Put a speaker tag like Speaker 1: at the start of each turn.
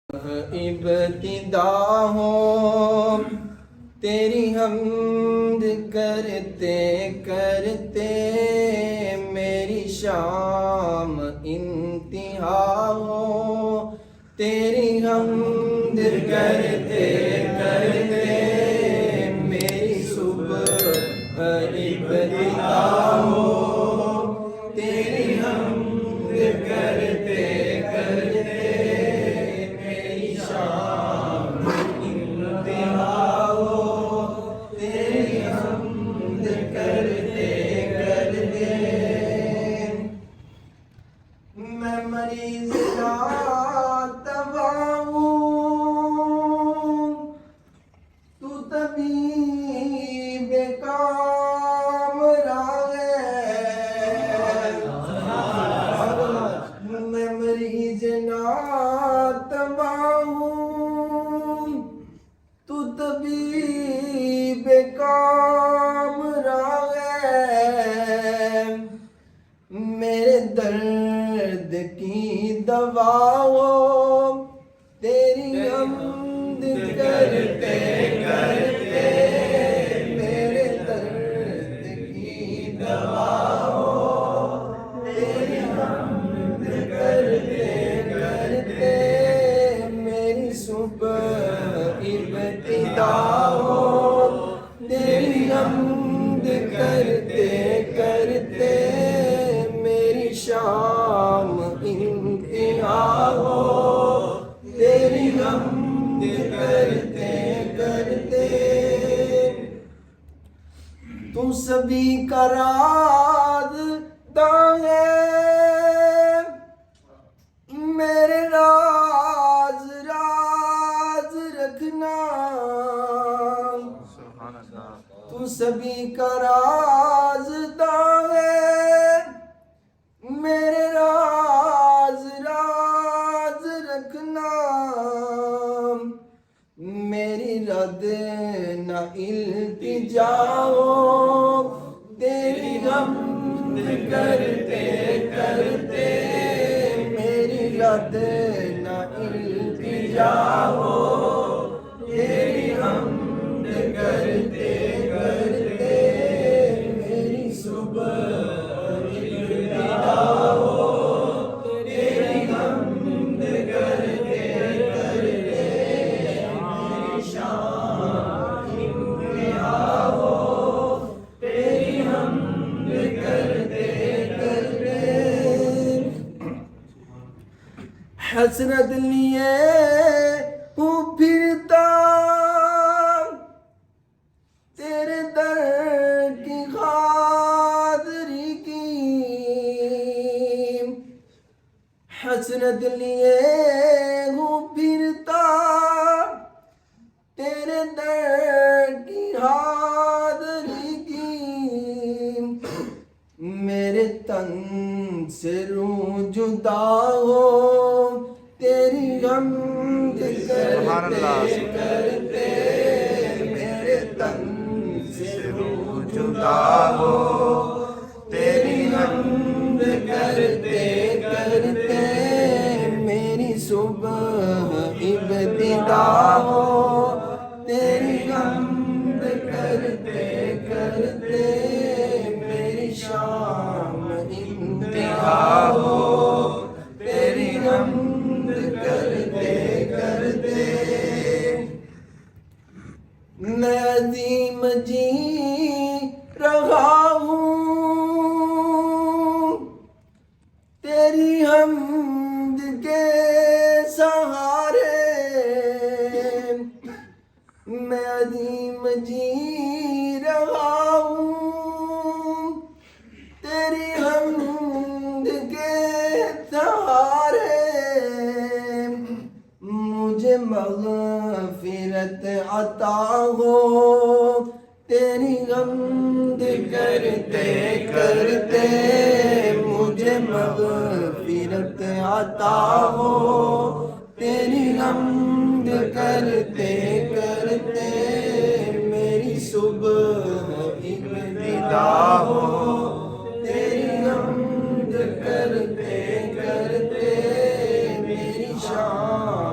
Speaker 1: इब्तिदा हो तेरी हमद करते करते मेरी शाम इंतहा हो तेरी हमद करते करते मेरी सुबह इब्तिदा हो तेरी हमद करते करते मेरी शाम इंतहा हो तेरी हमद करते करते मैं मरीज ना तबा हूँ तू तबीब कामरा है मैं मरीज ना तबा हूँ तू तबीब कामरा है मेरे दर्द की दवा हो तेरी हमद करते करते मेरे दर्द की दवा हो तेरी हमद करते करते मेरी सुबह इब्तिदा हो तेरी हमद करते करते मेरी शाम इंतहा हो तेरी हमद करते करते तू सभी का राज है मेरे राज राज रखना तू सभी का राज है मेरे राज राज रखना मेरी रद न इल्तिजा हो तेरी हमद करते करते मेरी रद न इल्तिजा हो तेरी हमद करते करते मेरी सुबह इब्तिदा हो तेरी हमद करते करते मेरी शाम इंतहा हो तेरी हमद करते करते हसरत लिए हूँ फिरता तेरे दर की खादरी की हसरत लिए हूँ फिरता तेरे दर की हादरी की मेरे तन से रूह जुदा हो तेरी हमद करते करते मेरे तन से रूह जुदा हो तेरी हमद करते करते मेरी सुबह इब्तिदा हो तेरी हमद करते करते मेरी शाम इंतहा हो तेरी हमद करते करते मैं अज़ीम जी रहा हूँ तेरी हमद के सहारे मैं अज़ीम जी रहा हूँ तेरी हमद के सहारे मुझे मग़फ़िरत अता हो तेरी हमद करते करते मुझे मग़फ़िरत अता हो तेरी हमद करते करते मेरी सुबह इब्तिदा हो तेरी हमद करते करते मेरी शाम